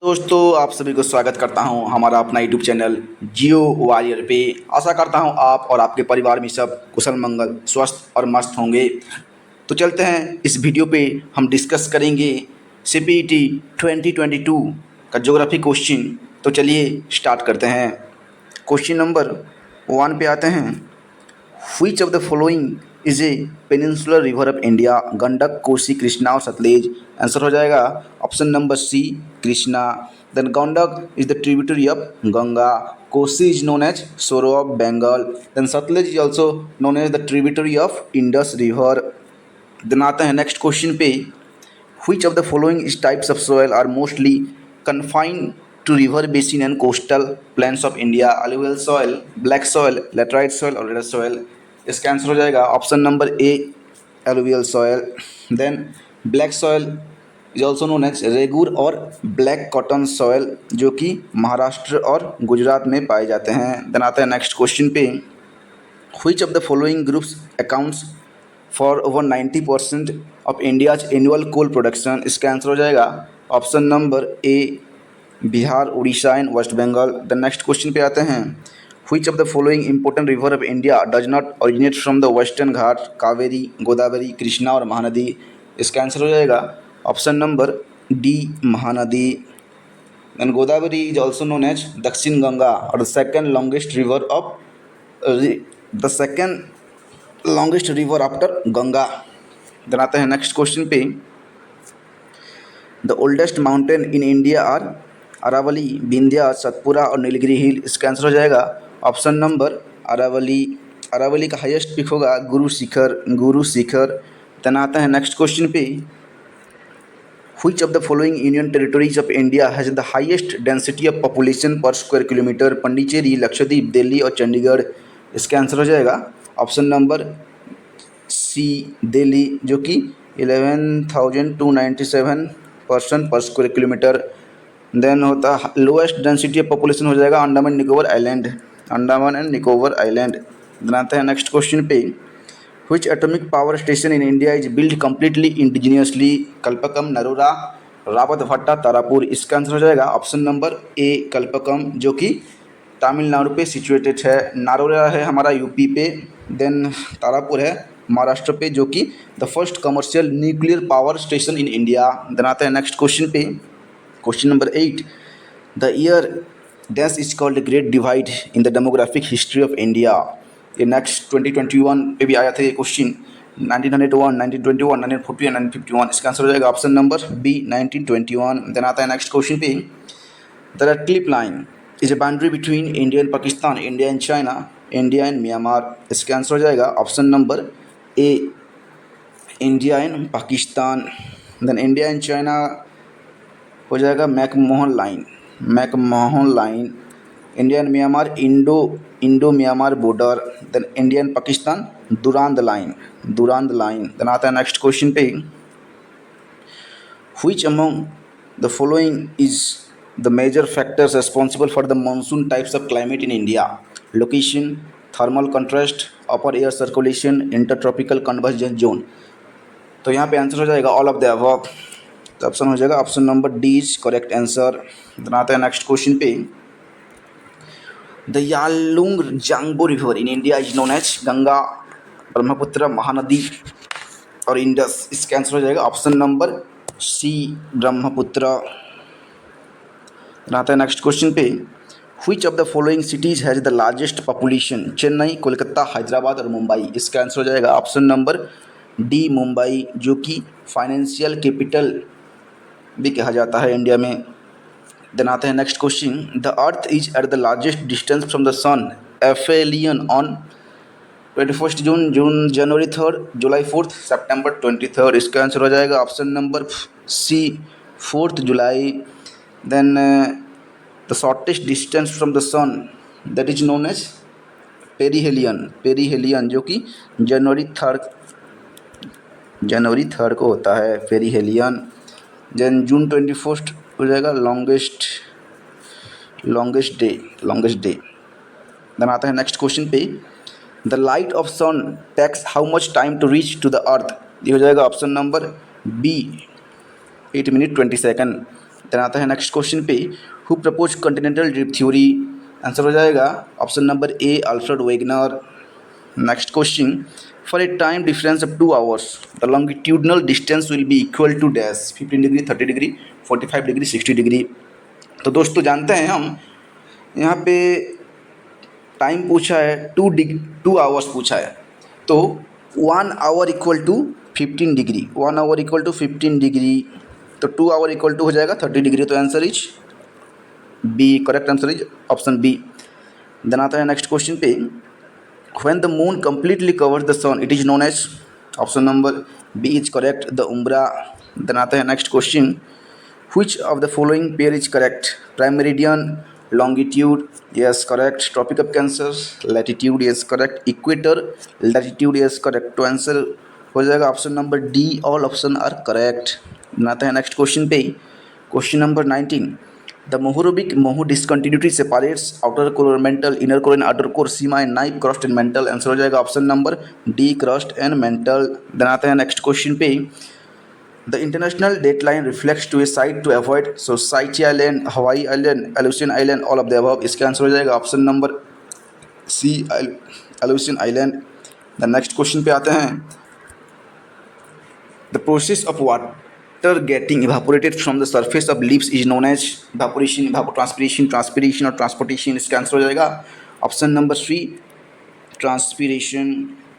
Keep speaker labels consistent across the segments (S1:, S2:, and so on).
S1: दोस्तों, आप सभी को स्वागत करता हूं हमारा अपना यूट्यूब चैनल जियो वॉरियर पे। आशा करता हूं आप और आपके परिवार में सब कुशल मंगल स्वस्थ और मस्त होंगे। तो चलते हैं, इस वीडियो पे हम डिस्कस करेंगे सीपीटी 2022 का ज्योग्राफी क्वेश्चन। तो चलिए स्टार्ट करते हैं। क्वेश्चन नंबर 1 पे आते हैं। Which of the following is a peninsular river of India? Gandak, Kosi, Krishna और सतलेज। आंसर हो जाएगा option number C, Krishna. Then Gandak is the tributary of Ganga. Kosi is known as sorrow of Bengal. Then Sutlej is also known as the tributary of Indus river. Then आते हैं next question पे। Which of the following is types of soil are mostly confined to river basin and coastal plains of India? Alluvial soil, black soil, laterite soil और red soil। इसका answer हो जाएगा option number A, alluvial soil। Then black soil is also known as regur और black cotton soil, जो कि महाराष्ट्र और गुजरात में पाए जाते हैं। देन आता है नेक्स्ट क्वेश्चन पे। Which of the following groups accounts for over 90% of India's annual coal production? इसका आंसर हो जाएगा option number A, Bihar, Orissa and West Bengal. The next question पे आते हैं। Which of the following important river of India does not originate from the western घाट? कावेरी, गोदावरी, कृष्णा और महानदी। इसका answer हो जाएगा option number D, Mahanadi. And Godavari is also known as Dakshin Ganga और the second longest river after Ganga. Then आते हैं नेक्स्ट क्वेश्चन पे। The oldest mountain in India are Aravalli, Vindhya, Satpura और नीलगिरी हिल। इसका आंसर हो जाएगा ऑप्शन नंबर अरावली। अरावली का हाईएस्ट पिक होगा गुरु शिखर। देन आता है नेक्स्ट क्वेश्चन पे। Which of the following union territories of India has the highest density of population per square kilometer? Pondicherry, Lakshadweep, Delhi और चंडीगढ़। इसका आंसर हो जाएगा ऑप्शन नंबर सी, दिल्ली, जो कि 11,297 person per square kilometre. Then होता लोएस्ट डेंसिटी ऑफ पॉपुलेशन हो जाएगा Andaman and Nicobar island. Then आता है नेक्स्ट क्वेश्चन पे। Which atomic power station in India is built completely indigenously? Kalpakkam, Narora, Rawatbhata, Tarapur. इसका आंसर हो जाएगा ऑप्शन नंबर ए, कल्पकम, जो कि तमिलनाडु पे सिचुएटेड है। नारोरा है हमारा यूपी पे। देन तारापुर है महाराष्ट्र पे, जो कि the first commercial nuclear power station in India. Then आता है नेक्स्ट क्वेश्चन पे। Question number 8। The year dash is called great divide in the demographic history of India. ये नेक्स्ट 2021 पे भी आया था ये क्वेश्चन। 1901, 1921, 1940 एंड 1951। इसका आंसर हो जाएगा ऑप्शन नंबर बी, 1921। देन आता है नेक्स्ट क्वेश्चन पे। The Radcliffe line is a boundary between India and Pakistan, India and China, India and Myanmar. इसका आंसर हो जाएगा option number A, India and Pakistan. Then India and China हो जाएगा McMahon line. India and Myanmar Indo Myanmar border. Then India and Pakistan Durand line. Then आता है next question पे। Which among the following is the major factors responsible for the monsoon types of climate in India? Location, thermal contrast, upper air circulation, intertropical convergence zone। तो यहाँ पे answer हो जाएगा all of the above. तो option हो जाएगा option number D is correct answer. Then आता है नेक्स्ट क्वेश्चन पे। The Yalung Zangbo river in India is known as Ganga, Brahmaputra, Mahanadi और इंडस। इसका आंसर हो जाएगा ऑप्शन नंबर सी, ब्रह्मपुत्र। आता है नेक्स्ट क्वेश्चन पे। Which of the following cities has the largest population? Chennai, Kolkata, Hyderabad और मुंबई। इसका आंसर हो जाएगा ऑप्शन नंबर डी, मुंबई, जो कि फाइनेंशियल कैपिटल भी कहा जाता है इंडिया में। देन आता है next question. The earth is at the largest distance from the sun aphelion on 21 June, January 3, July 4, September 23। इसका आंसर हो जाएगा option number C, 4 July. Then the shortest distance from the sun that is known as perihelion, जो कि जनवरी 3 को होता है perihelion. Then जून 21 हो जाएगा लॉन्गेस्ट डे। देन आता है नेक्स्ट क्वेश्चन पे। The light of sun takes how much time to reach to the earth? ये हो जाएगा option number B, 8 minute 20 second. Then आता है नेक्स्ट क्वेश्चन पे, who propose continental drift theory, answer हो जाएगा option number A Alfred Wegener. Next question, for a time difference of 2 hours the longitudinal distance will be equal to dash, 15 degree, 30 degree, 45 degree, 60 degree. तो दोस्तों जानते हैं हम यहाँ पे time पूछा है 2 आवर्स पूछा है, तो 1 hour equal to 15 degree, 1 hour equal to 15 degree, तो 2 आवर इक्वल टू हो जाएगा 30 डिग्री। तो answer is B, correct answer is option B. Then आता है नेक्स्ट क्वेश्चन पे, when the moon completely covers the sun it is known as, option number B is correct, the umbra. Then आता है next question, which of the following pair is correct, prime meridian, longitude, yes correct, tropic of cancer, latitude, yes correct, equator, latitude, yes correct। तो answer हो जाएगा option number D, all option are correct. बनाते हैं next question पे, question number 19, the Mohorovicic Moho discontinuity separates outer core mantle, inner core and outer core, sima and nife, crust and mantle. Answer हो जाएगा option number D, crust and mantle. बनाते हैं next question पे, the international deadline reflects to a site to avoid, so Saiti Island, Hawaii Island, Aleutian Island, all of the above। इसका answer हो जाएगा option number C, Aleutian Island। The next question पे आते हैं, the process of water getting evaporated from the surface of leaves is known as evaporation, evapotranspiration, transpiration और transportation. इसका answer हो जाएगा option number C, transpiration.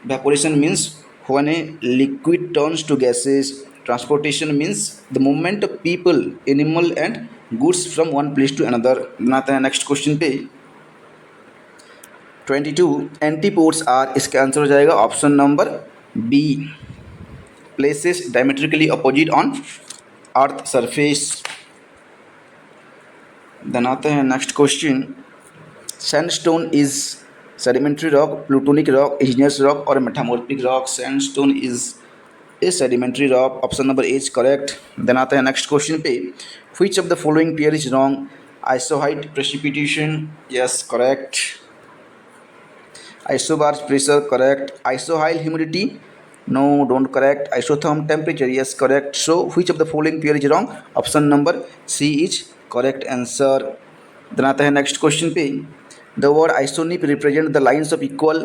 S1: Evaporation means when a liquid turns to gases, transportation means the movement of people, animal and goods from one place to another। बनाते हैं next question पे, 22 एंटीपोड्स are, इसका answer हो जाएगा option number B, places diametrically opposite on earth surface. Then आते हैं next question, sandstone is sedimentary rock, plutonic rock, igneous rock or metamorphic rock। sandstone is a sedimentary rock, option number A is correct। then आता है next question पे, which of the following pair is wrong, isohyet precipitation, yes correct, isobar pressure correct, isohyl humidity, no don't correct, isotherm temperature, yes correct। so which of the following pair is wrong, option number C is correct answer। then आता है next question पे, the word isonic represent the lines of equal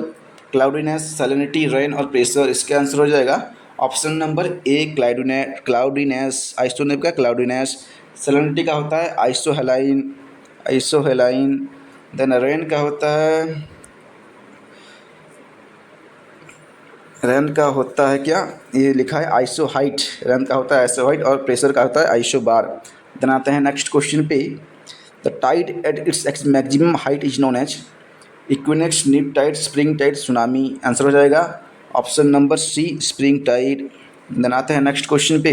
S1: cloudiness, salinity, rain और pressure। इसका answer हो जाएगा option number ए, cloudiness. आइसोनिक का cloudiness, salinity का होता है आइसोहेलाइन। देन रेन का होता है क्या, ये लिखा है आइसोहाइट, रेन का होता है आइसोहाइट और प्रेशर का होता है आइसोबार। देन आते हैं नेक्स्ट क्वेश्चन पे, the tide at its maximum height is known as equinox, neap tide, spring tide, tsunami। Answer हो जाएगा option number C, spring tide. Then आते हैं नेक्स्ट क्वेश्चन पे,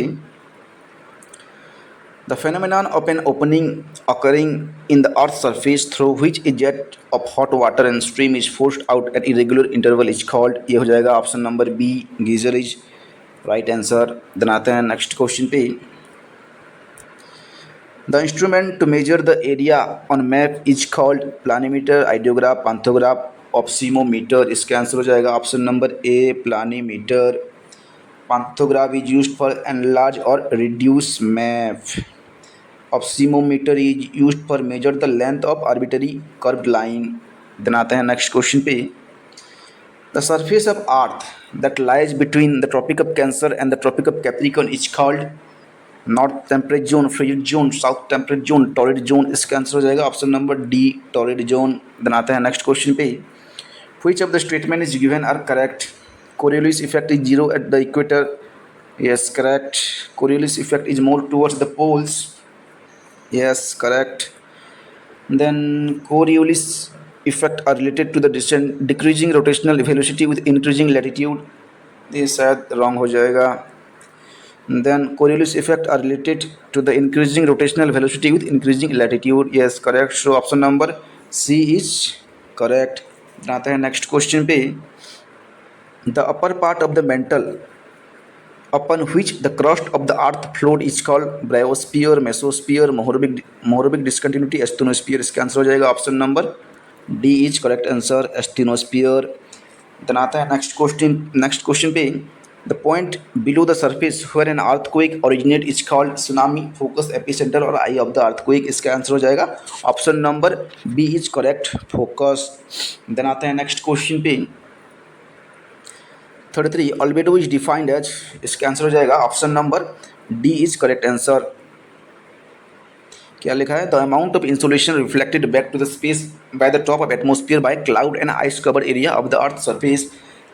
S1: the phenomenon of an opening occurring in the earth's surface through which a jet of hot water and steam is forced out at irregular interval is called, ये हो जाएगा option number B, geyser is right answer. Then आते हैं next question पे, the instrument to measure the area on map is called planimeter, ideograph, pantograph, opsimometer। इसका answer हो जाएगा option number A, planimeter। pantograph is used for enlarge or reduce map, opsimometer is used for measure the length of arbitrary curved line। then आते हैं next question पे, the surface of earth that lies between the tropic of cancer and the tropic of capricorn is called north temperate zone, frigid zone, south temperate zone, torrid zone. इसका answer हो जाएगा option number D, torrid zone. Then आते हैं next question पे, which of the statement is given are correct, Coriolis effect is zero at the equator, yes correct, Coriolis effect is more towards the poles, yes correct. Then Coriolis effect are related to the decreasing rotational velocity with increasing latitude, ये शायद wrong हो जाएगा। then Coriolis effect are related to the increasing rotational velocity with increasing latitude, yes correct। so option number C is correct। आते हैं next question पे, the upper part of the mantle upon which the crust of the earth float is called bryosphere, mesosphere, mohorobic discontinuity, asthenosphere। इसका answer हो जाएगा option number D is correct answer, asthenosphere। then आता है next question पे, the point below the surface where an earthquake originate is called tsunami focus epicentre और eye of the earthquake. इसका answer हो जाएगा option number B is correct, focus. Then आते हैं next question पे 33 अल्बेडो इज डिफाइंड एज। इसका answer हो जाएगा option number D is correct answer. क्या लिखा है? The amount of insolation reflected back to the space by the top of atmosphere by cloud and ice covered area of the earth surface.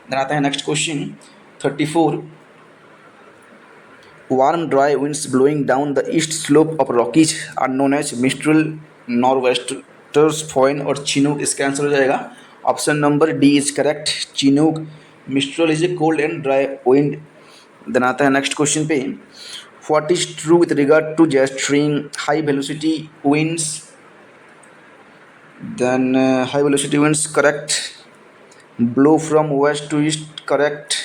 S1: Then आता है next question 34 warm dry winds blowing down the east slope of Rockies are known as Mistral, Nor'westers, Fohn और Chinook। इसका answer हो जाएगा option number D is correct, Chinook. Mistral is a cold and dry wind. Then आता है next question पे what is true with regard to jet stream high velocity winds। Then high velocity winds correct, blow from west to east correct,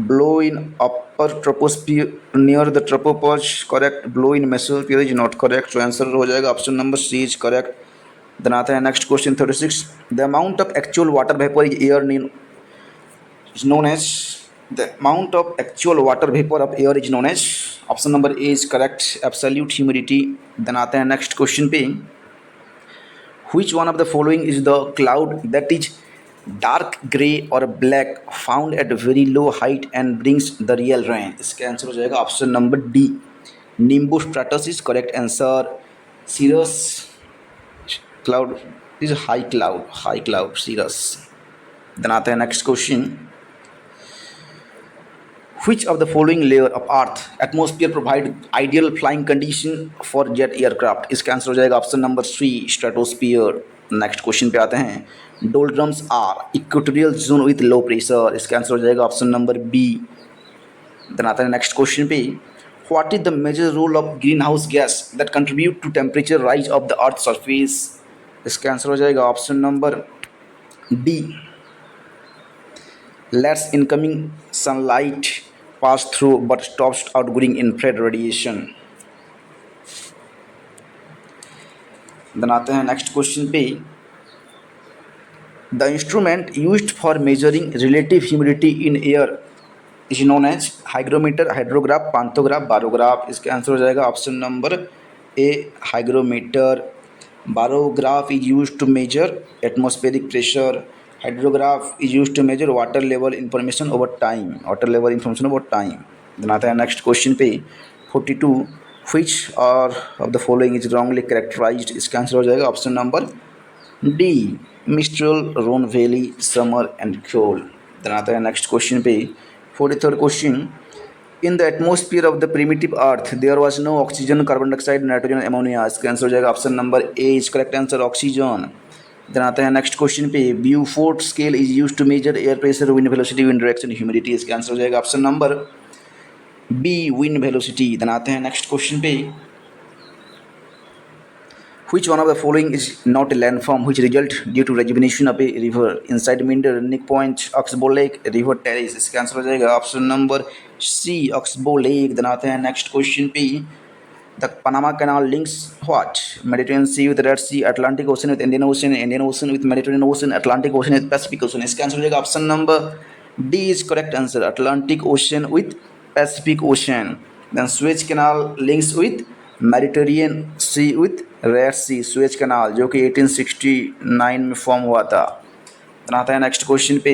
S1: blow in upper troposphere near the tropopause correct, blow in mesosphere is not correct। so answer हो जाएगा option number C is correct. Then आता है next question 36 the amount of actual water vapour is air is known as the amount of actual water vapor of air is known as option number A is correct, absolute humidity। then आते हैं next question पे which one of the following is the cloud that is dark gray or black found at very low height and brings the real rain। इसका answer हो जाएगा option number D, nimbus stratus is correct answer। cirrus cloud is high cloud cirrus। then आता है next question which of the following layer of earth atmosphere provide ideal flying condition for jet aircraft। इसका answer हो जाएगा option number C stratosphere. Next question पे आते हैं doldrums are equatorial zone with low pressure. इसका answer हो जाएगा option number B. Then आता है नेक्स्ट क्वेश्चन पे what is the major role of green house gas that contribute to temperature rise of the earth surface. इसका answer हो जाएगा option number D lets incoming sunlight pass through but stops outgoing infrared radiation। then आते हैं next question पे the instrument used for measuring relative humidity in air is known as hygrometer, hydrograph, pantograph, barograph. इसका answer हो जाएगा option number A hygrometer. Barograph is used to measure atmospheric pressure, hydrograph is used to measure water level information over time। then आता है next question पे 42 which or of the following is wrongly characterized। इसका answer हो जाएगा option number D mistral, Rhone valley, summer and cold. then आता है next question पे 43rd question in the atmosphere of the primitive earth there was no oxygen, carbon dioxide, nitrogen, ammonia. इसका answer हो जाएगा option number A is correct answer, oxygen. Then आता है next question पे Beaufort scale is used to measure air pressure, wind velocity, wind direction, humidity. इसका answer हो जाएगा option number B wind velocity. Then आते हैं नेक्स्ट क्वेश्चन पे which one of the following is not a landform which result due to rejuvenation of a river inside Minder, Nick Point, Oxbow Lake, River Terrace। इसका answer हो जाएगा option number C oxbow lake. Then आते हैं next question पे The Panama Canal links what? Mediterranean Sea with Red Sea, Atlantic Ocean with Indian Ocean, Indian Ocean with Mediterranean Ocean, Atlantic Ocean with Pacific Ocean। इसका answer हो जाएगा option number D is correct answer, Atlantic Ocean with Pacific Ocean। Then Suez Canal links with Mediterranean Sea with Red Sea, Suez Canal जो कि 1869 में form हुआ था। then आता है नेक्स्ट क्वेश्चन पे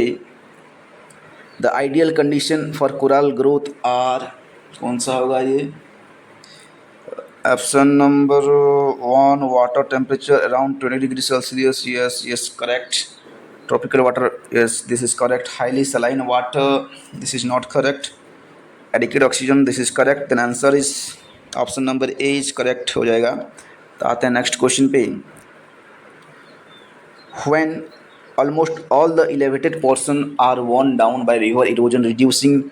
S1: the ideal condition for coral growth are, कौन सा होगा ये? Option number 1 water temperature around 20 degree Celsius, yes correct। Tropical water, yes this is correct। Highly saline water, this is not correct। Adequate oxygen, this is correct। then answer is option number A is correct हो जाएगा। तो आते हैं next question पे when almost all the elevated portion are worn down by river erosion reducing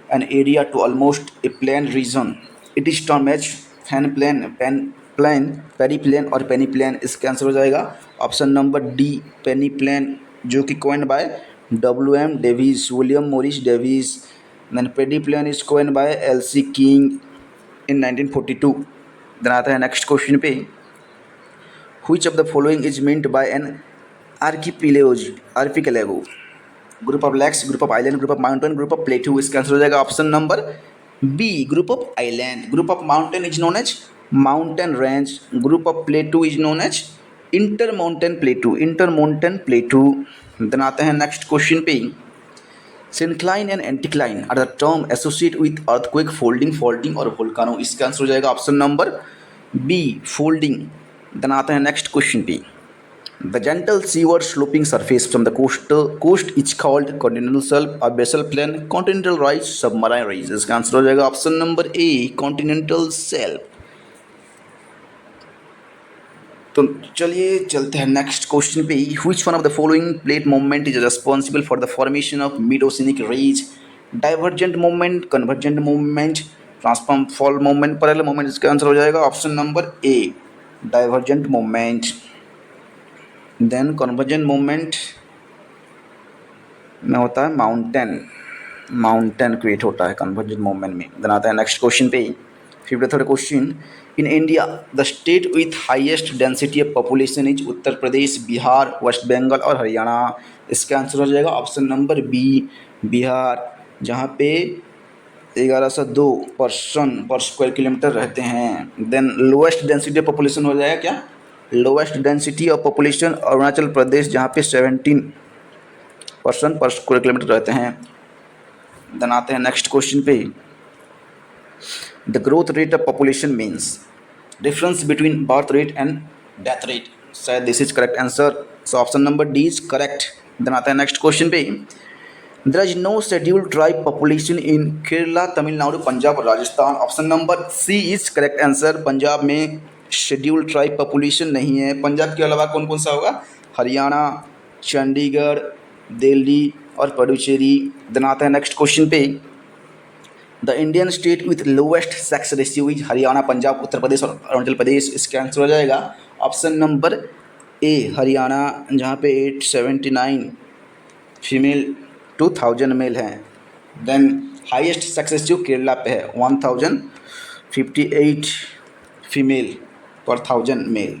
S1: an area to almost a plain region it is termed as fan plain, pen plain, peri plain और peneplain. इसका answer हो जाएगा option number D peneplain जो कि coined by WM Davis, William Morris Davis. Then pediplain is coined by LC King in 1942। Then आता है next question पे which of the following is meant by an archipelago। Group of lakes, group of island, group of mountain, group of plateau. इसका answer हो जाएगा option number B, group of island. Group of mountain is known as mountain range, group of plateau is known as inter mountain plateau, inter mountain plateau. Then आते हैं next question पे। Syncline and anticline are the term associate with earthquake, folding, faulting और volcano. इसका answer हो जाएगा option number B, folding. Then आते हैं next question पे। The gentle seaward sloping surface from the coast is called continental shelf or basal plain, continental rise, submarine rise। इसका answer हो जाएगा option number A, continental shelf. तो चलिए चलते हैं नेक्स्ट क्वेश्चन पे। Which one of the following plate movement is responsible for the formation of mid oceanic ridge? Divergent movement, convergent movement, transform fault movement, parallel movement. इसका answer हो जाएगा option number A, divergent movement. Then convergent movement में होता है mountain create होता है convergent movement में। Then आता है नेक्स्ट क्वेश्चन पे, 53rd question. In India the state with highest density of population is Uttar Pradesh, Bihar, West Bengal और हरियाणा। इसका आंसर हो जाएगा ऑप्शन नंबर बी, बिहार, जहाँ पे 1102 पर्सन पर स्क्वायर किलोमीटर रहते हैं। Then lowest density of population हो जाएगा क्या, lowest density of population Arunachal Pradesh, जहाँ पे 17 पर्सन पर स्क्वायर किलोमीटर रहते हैं। देन आते हैं नेक्स्ट क्वेश्चन पे। The growth rate of population means difference between birth rate and death rate. शायद this is correct answer, so option number D is correct. Then आता है next question पे। There is no scheduled tribe population in Kerala, Tamil Nadu, Punjab और Rajasthan. Option number C is correct answer. Punjab में scheduled tribe population नहीं है। पंजाब के अलावा कौन कौन सा होगा, हरियाणा, चंडीगढ़, दिल्ली और पुडुचेरी। देन आता है नेक्स्ट क्वेश्चन पे। The Indian state with lowest sex ratio is Haryana, Punjab, Uttar Pradesh और अरुणाचल प्रदेश। इसका आंसर हो जाएगा ऑप्शन नंबर ए, हरियाणा, जहाँ पे 879 फीमेल 2000 मेल हैं। Then highest sex ratio Kerala पे है, 1058 फीमेल पर 1000 मेल।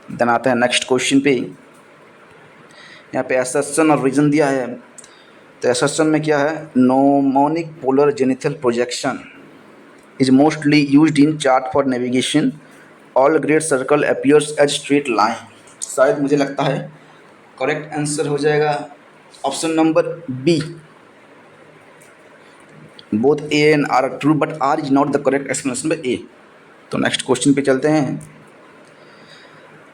S1: देन आता है नेक्स्ट क्वेश्चन पे। यहाँ पे असर्शन और रीजन दिया है। तो असर्शन में क्या है, gnomonic polar zenithal projection is mostly used in chart for navigation, all great circle appears as straight line. शायद मुझे लगता है करेक्ट आंसर हो जाएगा option number B, both A and R true but R is not the correct explanation by A. तो next question पे चलते हैं।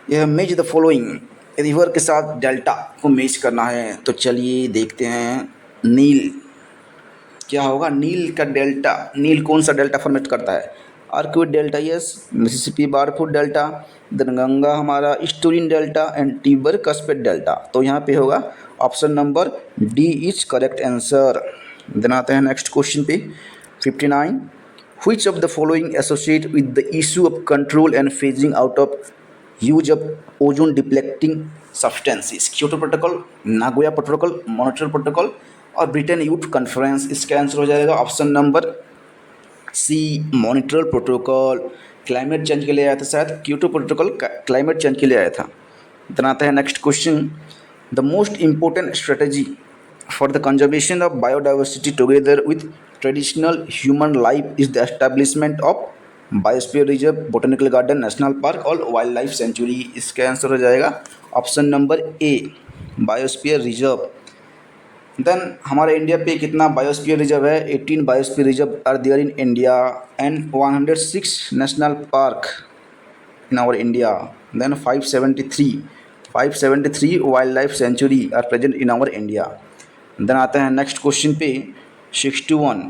S1: यह मेज द फॉलोइंग, रिवर के साथ डेल्टा को मेज करना है। तो चलिए देखते हैं। नील क्या होगा, नील का डेल्टा, नील कौन सा डेल्टा फॉर्मेट करता है, arcuate delta yes, Mississippi birdfoot delta, then Ganga हमारा estuarine delta and Tiber cuspate delta. तो यहाँ पे होगा option number D is correct answer. Then आते हैं नेक्स्ट क्वेश्चन पे 59। Which of the following associate with the issue of control and phasing out of use of ozone depleting substances? Kyoto protocol, Nagoya protocol, Montreal protocol और Britain youth conference. इसका answer हो जाएगा option number C, Montreal protocol. Climate change के लिए आया था शायद, Kyoto protocol climate change के लिए आया था। देन आता है next question. The most important strategy for the conservation of biodiversity together with traditional human life is the establishment of biosphere reserve, botanical garden, national park और wildlife sanctuary. इसका answer हो जाएगा option number A, biosphere reserve. Then हमारे India पे कितना biosphere reserve है, 18 biosphere reserve are there in India and 106 national park in our India. Then 573 wildlife century are present in our India. Then आता है next question पे 61।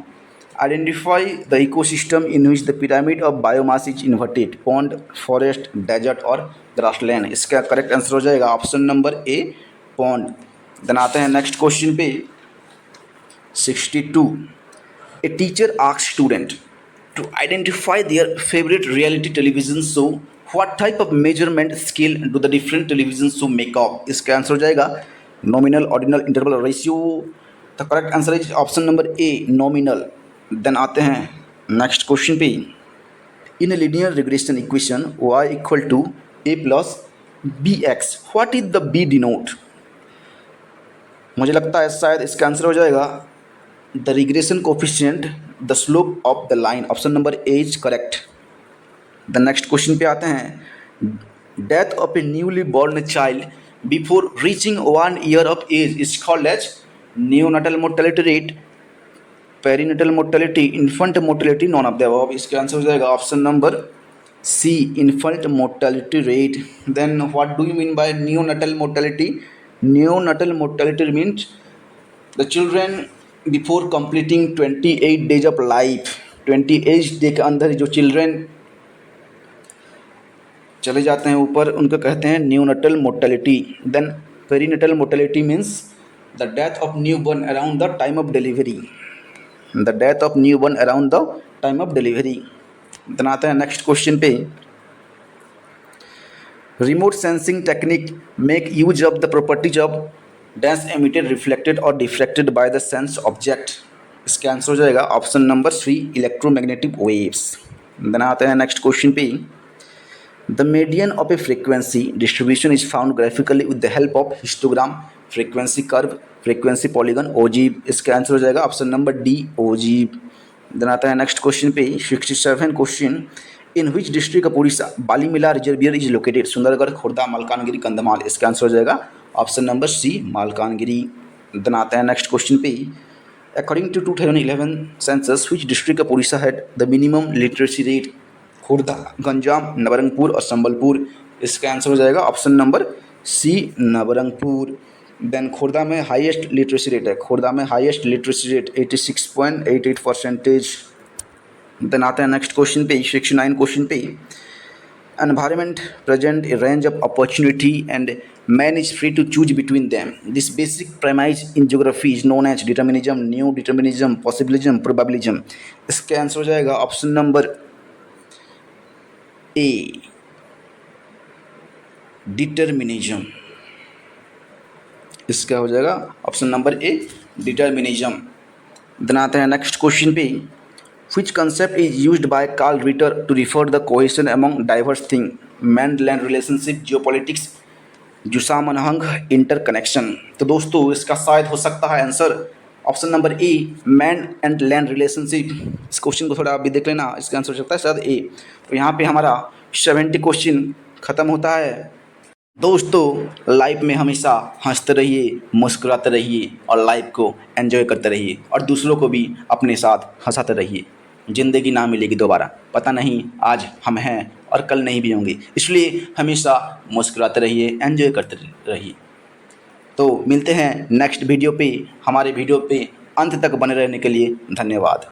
S1: Identify the ecosystem in which the pyramid of biomass is inverted, pond, forest, desert और grassland. इसका correct answer हो जाएगा option number A, pond. Then आते हैं next question पे 62। A teacher asks student to identify their favourite reality television show, what type of measurement scale do the different television show make up? इसका answer हो जाएगा nominal, ordinal, interval, ratio. The correct answer is option number A, nominal. Then आते हैं next question पे। In a linear regression equation y equal to a plus bx, what is the b denote? मुझे लगता है शायद इसका answer हो जाएगा the regression coefficient, the slope of the line. Option number A is correct. The next question पे आते हैं। Death of a newly born child before reaching 1 year of age is called as neonatal mortality rate, perinatal mortality, infant mortality, none of the above. इसका answer हो जाएगा option number C, infant mortality rate. Then what do you mean by neonatal mortality? Neonatal mortality means the children before completing 28 days of life, 28 day के अंदर जो children चले जाते हैं ऊपर, उनको कहते हैं neonatal mortality. Then perinatal mortality means the death of new born around the time of delivery, the death of new born around the time of delivery. Then आता है नेक्स्ट क्वेश्चन पे। Remote sensing technique make use of the properties of dash emitted, reflected और diffracted by the sense object. इसका answer हो जाएगा option number 3, electromagnetic waves. Then आते हैं next question पे। The median of a frequency distribution is found graphically with the help of histogram, frequency curve, frequency polygon, ओजीब। इसका answer हो जाएगा ऑप्शन नंबर डी, ओजीब। देन आता है नेक्स्ट क्वेश्चन पे 67 question. In which district of Orissa Balimela reservoir is located? Sundargarh, Khurda, Malkangiri, Kandhamal. इसका answer हो जाएगा option number C, Malkangiri. Then आता है नेक्स्ट क्वेश्चन पे। According to 2011 census which district of Orissa had the minimum literacy rate? Khurda, Ganjam, Nabarangpur और संबलपुर। इसका आंसर हो जाएगा option number C, Nabarangpur. Then Khurda में हाईएस्ट लिटरेसी रेट है, खुर्दा में हाईएस्ट लिटरेसी रेट 86.88%। देन आता है नेक्स्ट क्वेश्चन पे 69 क्वेश्चन पे। Environment present a range of opportunity and man is free to choose between them. This basic premise in geography is known as determinism, new determinism, possibilism, probabilism. इसका answer हो जाएगा option number A, determinism. इसका हो जाएगा option number A, determinism. Then आते हैं next question पे। Which concept is used by Carl Ritter to refer the cohesion among diverse things? Man-land relationship, geopolitics, जुसामनहंग, इंटरकनेक्शन। तो दोस्तों इसका शायद हो सकता है answer option number A, man and land relationship. इस क्वेश्चन को थोड़ा आप भी देख लेना, इसका आंसर हो सकता है शायद ए। तो यहाँ पे हमारा 70 क्वेश्चन ख़त्म होता है। दोस्तों लाइफ में हमेशा हंसते रहिए, मुस्कुराते रहिए और लाइफ को एंजॉय करते रहिए और दूसरों को भी अपने साथ हंसाते रहिए। ज़िंदगी ना मिलेगी दोबारा, पता नहीं आज हम हैं और कल नहीं भी होंगे, इसलिए हमेशा मुस्कुराते रहिए, एंजॉय करते रहिए। तो मिलते हैं नेक्स्ट वीडियो पे। हमारे वीडियो पे अंत तक बने रहने के लिए धन्यवाद।